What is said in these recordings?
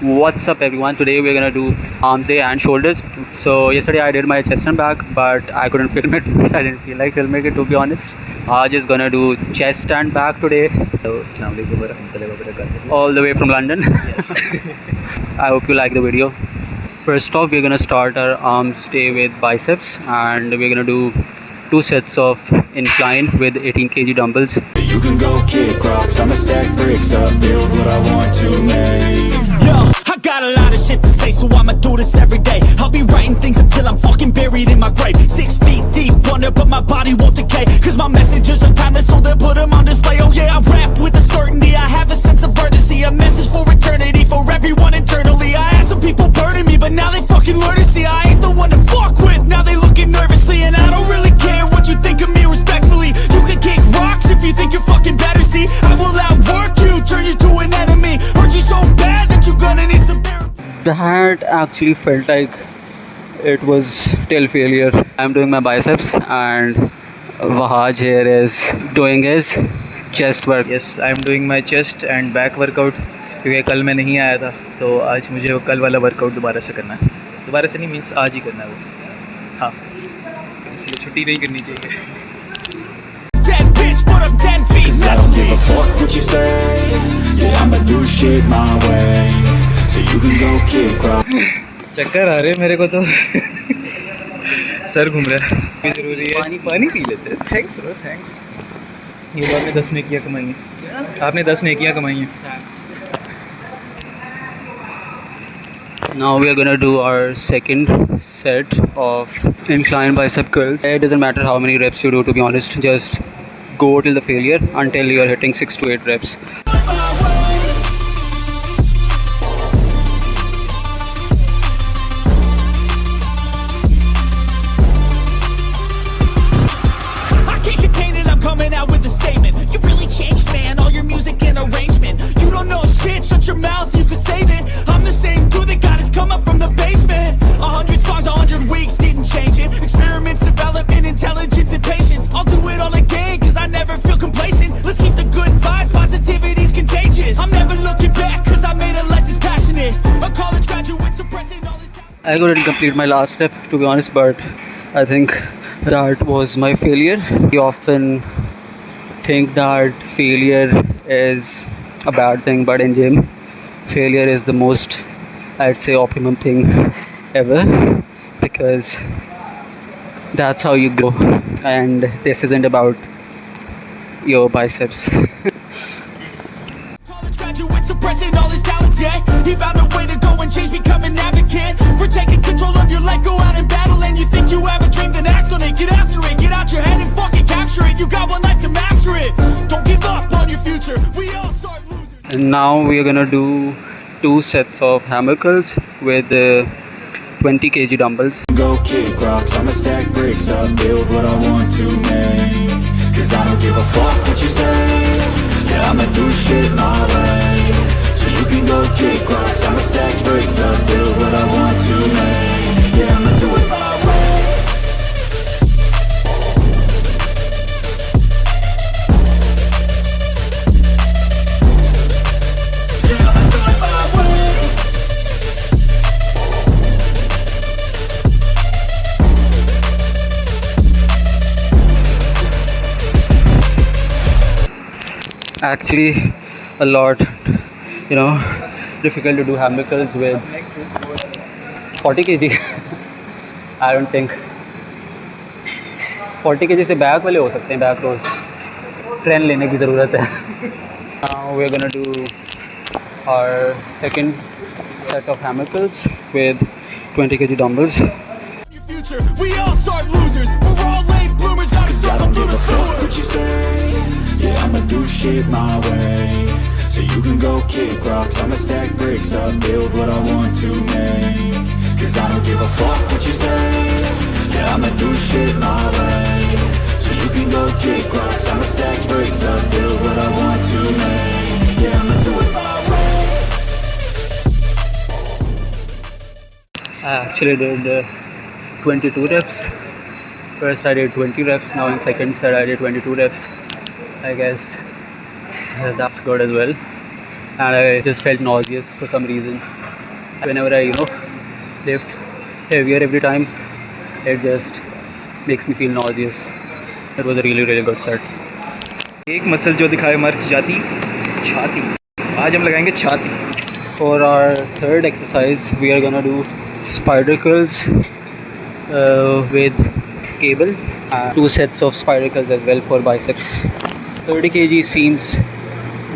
What's up everyone? Today we're gonna do arms day and shoulders. So yesterday I did my chest and back, but I couldn't film it because I didn't feel like filming it, to be honest. I'm just gonna do chest and back today. Hello, Assalamu alaikum warahmatullahi wabarakatuh. All the way from London. Yes. I hope you like the video. First off, we're gonna start our arms day with biceps, and we're gonna do 2 sets of incline with 18 kg dumbbells. You can go kick rocks, I'ma stack bricks up, build what I want to make. Yo, I got a lot of shit to say, so I'ma do this every day. I'll be writing things until I'm fucking buried in my grave. 6 feet deep under, but my body won't decay. Cause my messages are timeless, so they'll put them on display. Oh yeah, I rap with a certainty, I have a sense of urgency. A message for eternity, for everyone internally. I had some people burning me, but now they fucking learn to see I ain't the one to fuck with, now they looking nervously. And I don't really care what you think of me, respectfully. You can kick rocks if you think you're fucking better, see I will outwork you, turn you to an enemy. Hurt you so bad that you're gonna need some therapy. That actually felt like it was till failure. I'm doing my biceps and Wahaj here is doing his chest work. Yes, I am doing my chest and back workout क्योंकि कल मैं नहीं आया था, तो आज मुझे वो कल वाला वर्कआउट दोबारा से करना है. दोबारा से नहीं मीन्स आज ही करना है वो. हाँ, इसलिए छुट्टी नहीं करनी चाहिए. Dead bitch, but I'm 10 feet 'Cause I next don't to give a me. fuck what you say. Yeah, I'ma do shit my way. So you can go kick rocks. चक्कर आ रहे हैं मेरे को तो. सर घूम रहा है. भी ज़रूरी है. पानी पी लेते हैं. Thanks bro, thanks. ये तो आपने 10 नेकियां कमाई हैं. आपने 10 नेकियां कमाई हैं. Now we are gonna do our second set of incline bicep curls. It doesn't matter how many reps you do, to be honest. Just go till the failure until you are hitting 6 to 8 reps. I can't contain it, I'm coming out with a statement. You really changed, man, all your music and arrangement. You don't know shit, shut your mouth, you can save it. I'm the same dude that got his come up from the basement. 100 songs, 100 weeks, didn't change it. Experiments, development, intelligence, and patience. I'll do it all again, cause I never feel complacent. Let's keep the good vibes, positivity's contagious. I'm never looking back, cause I made a life that's passionate. A college graduate suppressing all his talent. I couldn't complete my last step, to be honest, but I think that was my failure. We often think that failure is a bad thing, but in gym, failure is the most, I'd say, optimum thing ever, because that's how you grow. And this isn't about your biceps. College graduate suppressing all his talents, yeah. He found a way to go and change, become an advocate for taking control of your life, go out and battle. And you think you have a dream, then act on it. Get after it, get out your head and fucking capture it. You got one life to master it. Don't give up on your future, we all start losing. And now we are gonna do 2 sets of hammer curls with 20 kg dumbbells. Go kick rocks, I'ma stack bricks up, build what I want to make. 'Cause I don't give a fuck what you say. Yeah, I'ma do shit my way. So you can go kick rocks, I'ma stack bricks up, build what I want to make. Yeah, I'ma do it my way. Yeah, I'ma do it my way. Actually, a lot, difficult to do hammer curls with 40 kg. I don't think 40 kg से back वाले हो सकते हैं. Back रोज train लेने की ज़रूरत है. Now we're gonna do our second set of hammer curls with 20 kg dumbbells. Your future, we all start losers. We're all late bloomers, gotta 'Cause I struggle don't through give the a fuck sewer. what you say. Yeah, I'ma do shit my way. So you can go kick rocks, I'ma stack bricks up, build what I want to make. 'Cause I don't give a fuck what you say. Yeah, I'ma do shit my way. So you can go kick rocks, I'ma stack bricks up, build what I want to make. Yeah, I'ma do it my way. I actually did 22 reps. First I did 20 reps, now in second set I did 22 reps. I guess that's good as well. And I just felt nauseous for some reason. Whenever I lift heavier every time, it just makes me feel nauseous. It was a really good set. एक muscle जो दिखाए मर्च जाती, छाती। आज हम लगाएंगे छाती। For our third exercise, we are gonna do spider curls with cable. 2 sets of spider curls as well for biceps. 30 kg seems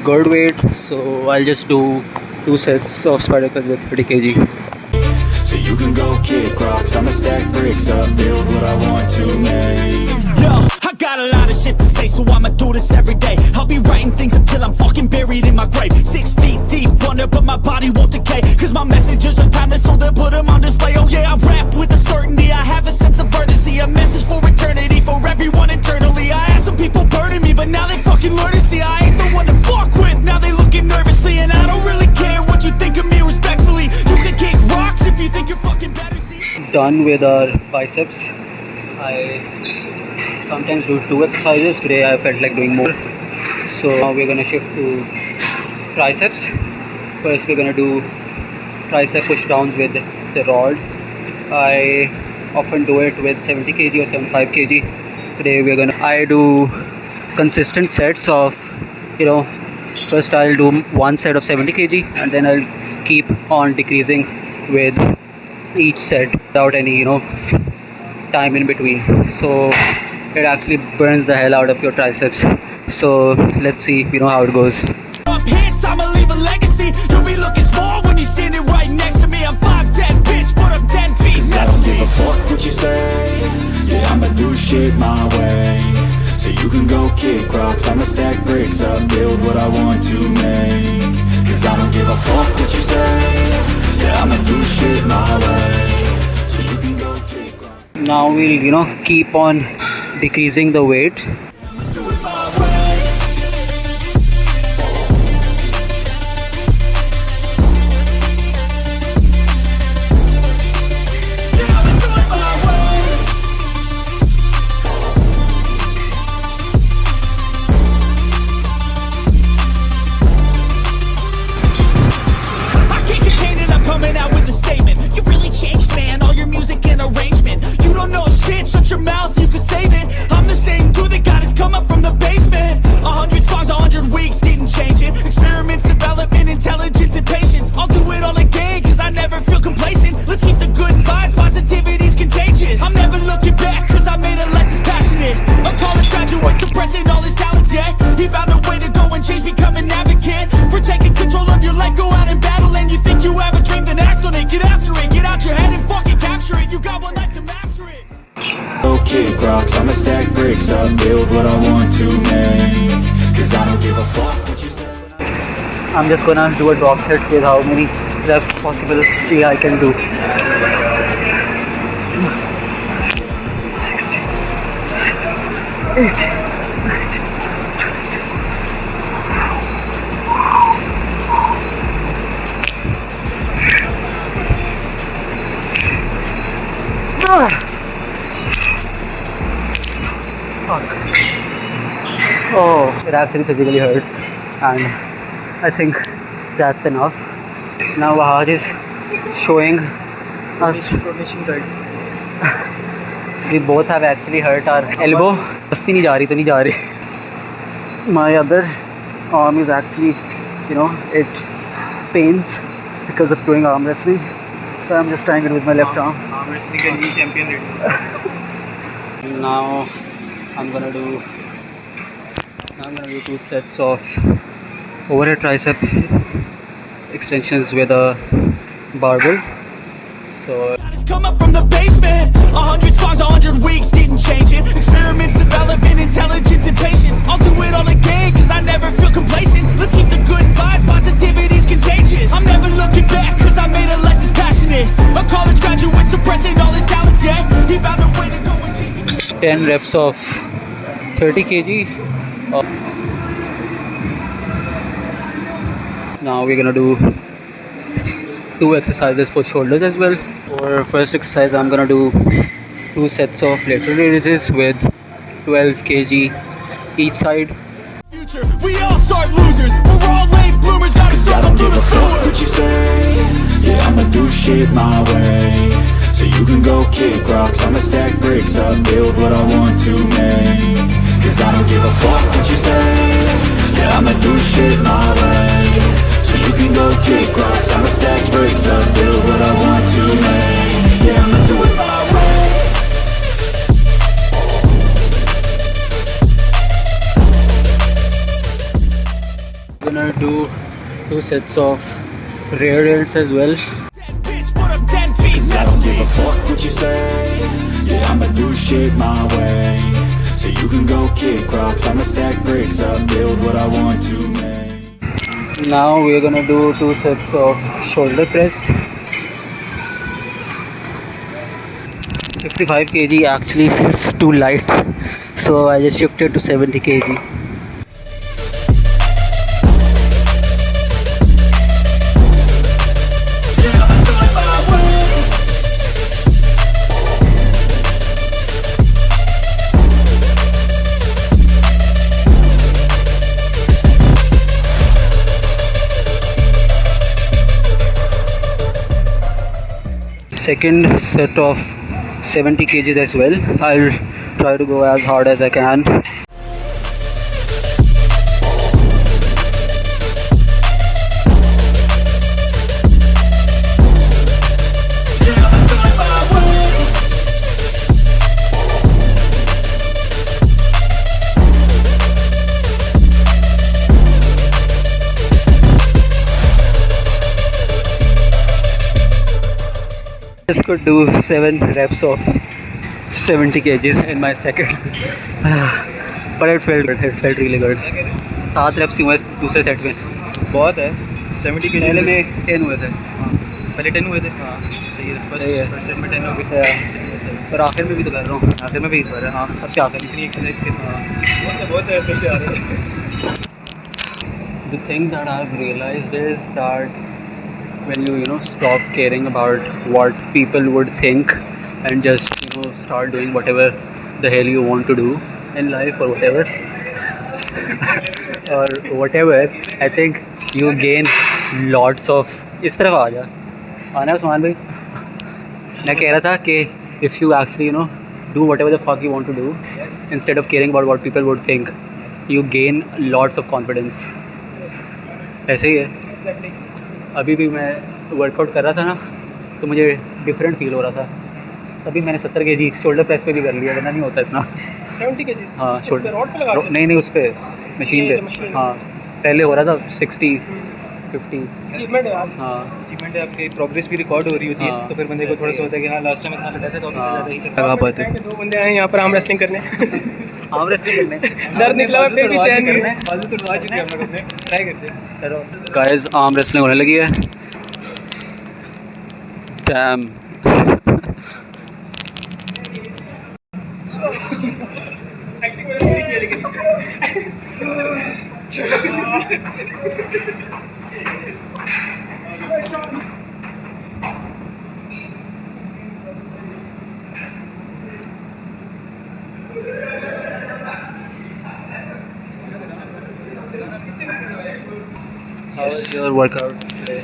good weight, so I'll just do 2 sets of spider curls with 30 kg. So you can go kick rocks, I'ma stack bricks up, build what I want to make. Yo, I got a lot of shit to say, so I'ma do this every day. I'll be writing things until I'm fucking buried in my grave. 6 feet deep under, but my body won't decay. Cause my messages are timeless, so they'll put them on display. Oh yeah, I rap with a certainty, I have a sense of urgency. A message for eternity, for everyone internally. I had some people burning me, but now they fucking learn to see I ain't the one to fuck with, now they looking nervously. And I don't really care what you think of me respectfully. You can kick rocks if you think you're fucking better. Done with our biceps. I sometimes do 2 exercises. Today I felt like doing more, so now we're gonna shift to triceps. First we're gonna do tricep push downs with the rod. I often do it with 70 kg or 75 kg. Today I do consistent sets of, first I'll do 1 set of 70 kg and then I'll keep on decreasing with each set without any time in between, so it actually burns the hell out of your triceps. So let's see how it goes. Up hits, I'ma leave a legacy. You'll be looking small when you're standing right next to me. I'm 5'10", bitch, but I'm 10 feet I next don't to give me. a fuck what you say. Yeah, I'ma do shit my way. So you can go kick rocks, I'ma stack bricks up, build what I want to make. Cause I don't give a fuck what you say. Yeah, I'ma do shit my way. So you can go kick rocks. Now we'll keep on decreasing the weight. Do it my way. Yeah, I'ma do it my way. I can't contain it, I'm coming out with a statement. You really changed, man, all your music and arrangement. You don't know shit, shut your mouth, you can save it. I'm the same dude that got his come up from the basement. 100 songs, 100 weeks, didn't change it. Experiments, development, intelligence, and patience. I'll do it all again, cause I never feel complacent. Let's keep the good vibes, positivity's contagious. I'm never looking back, cause I made a life that's passionate. A college graduate suppressing all his talents, yeah. He found a way to go and change, become an advocate. For taking control of your life, go out and battle. And you think you have a dream, then act on it. Get after it, get out your head and fucking capture it. You got one life to master it. Go kick rocks, I'ma stack bricks up, build what I want to make. Cause I don't give a fuck what you say. I'm just gonna do a drop set with how many reps possible I can do. 60, 80. Oh, it actually physically hurts, and I think that's enough. Now Wahaj is showing us. Donation cards. We both have actually hurt our elbow. Basti nahi ja rahi, to nahi ja rahi. My other arm is actually, it pains because of doing arm wrestling. So I'm just trying it with my left arm. arm wrestling का new champion ready. Now I'm gonna do 2 sets of overhead tricep extensions with a barbell. So Just come up from the basement. 100 songs, 100 weeks, didn't change it. Experiments, development, intelligence, and patience. I'll do it all again, cause I never feel complacent. Let's keep the good vibes, positivity's contagious. I'm never looking back, cause I made a life that's passionate. A college graduate suppressing all his talents, yeah. He found a way to go and change. 10 reps of 30 kg. Now we're gonna do 2 exercises for shoulders as well. For first exercise, I'm gonna do 2 sets of lateral raises with 12 kg each side. Future, we all start losers. We're all late bloomers, gotta Cause I start don't through give the a fuck sewer. what you say. Yeah, I'ma do my way. So you can go kick rocks, I'ma stack bricks up, build what I want to make. Cause I don't give a fuck what you say. Yeah, I'ma do shit my way. So you can go kick rocks, I'ma stack bricks up, build what I want to make. Yeah, I'ma do it my way. We're gonna do 2 sets of rear delts as well. Bitch, but I'm 10 feet Cause I next don't to give you. a fuck what you say. Yeah, I'ma do shit my way. So you can go kick rocks, I'ma stack bricks up, build what I want to make. Now we're gonna do 2 sets of shoulder press. 55 kg actually feels too light, so I just shifted to 70 kg. Second set of 70 kgs as well. I'll try to go as hard as I can. Just could do 7 reps of 70 kgs in my second. But it felt really good. 7 reps हुए दूसरे set में. बहुत है 70 के पहले में 10 हुए थे. पहले 10 हुए थे हाँ सही है सही है. फर्स्ट सेट में 10 हो गए और आखिर में भी तो कर रहा हूँ. आखिर में भी एक बार है हाँ सबसे आखिर. इतनी एक्सरसाइज के बहुत है ऐसे आ रहे हैं The thing that I've realized is that when you stop caring about what people would think and just start doing whatever the hell you want to do in life or whatever or whatever, I think you gain lots of. इस तरफ आ जा आना उस्मान भाई. मैं कह रहा था कि if you actually do whatever the fuck you want to do instead of caring about what people would think, you gain lots of confidence. ऐसे ही है. अभी भी मैं वर्कआउट कर रहा था ना तो मुझे डिफरेंट फील हो रहा था. तभी मैंने 70 kg शोल्डर प्रेस पे भी कर लिया, वरना नहीं होता इतना. 70 के जी हाँ शोल्डर रॉड पे लगा शोल्डर नहीं उस पे मशीन ये पे. जो machine हाँ पहले हो रहा था 60 50. अचीवमेंट है यार. हाँ अचीवमेंट है आपकी प्रोग्रेस भी रिकॉर्ड हो रही होती है हाँ, तो फिर बंदे को थोड़ा सा होता है कि हाँ लास्ट टाइम इतना लगा था तो अब इससे हाँ। ज़्यादा ही लगा पाते हैं. 2 बंदे आए यहाँ पर आर्म रेसलिंग करने. आर्म रेसलिंग करने. दर्द निकला हुआ फिर भी चैन नहीं है. बाजू तुड़वा चुके हैं हम लोग अपने ट्राई करते हैं करो गाइस. आर्म रेसलिंग होने लगी है. Dam. How was your workout today?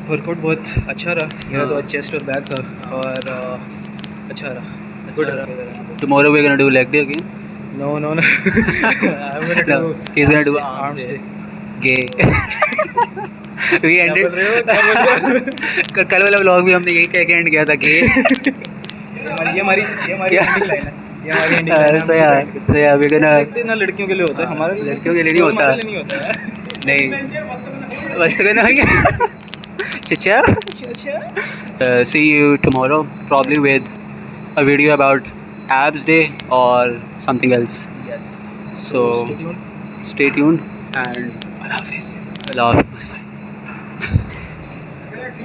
Workout बहुत अच्छा रहा मेरा. तो आज चेस्ट और बैक था और अच्छा रहा. गुड रहा. Tomorrow we're gonna do leg day again. No no no I'm gonna No, do he's gonna do arms day. Gay. We ended. कल वाला व्लॉग भी हमने यही कह के एंड किया था कि ये हमारी क्या? ending line है. ये हमारी ending line है. सही है. सही है. we're gonna. ना लड़कियों के लिए होता है हमारे लिए. लड़कियों के लिए नहीं होता. हमारे लिए नहीं होता है. नहीं बस तो कहना है. Chacha. See you tomorrow probably with a video about abs day or something else. Yes. So stay tuned. stay tuned and Allah Hafiz. Allah Hafiz.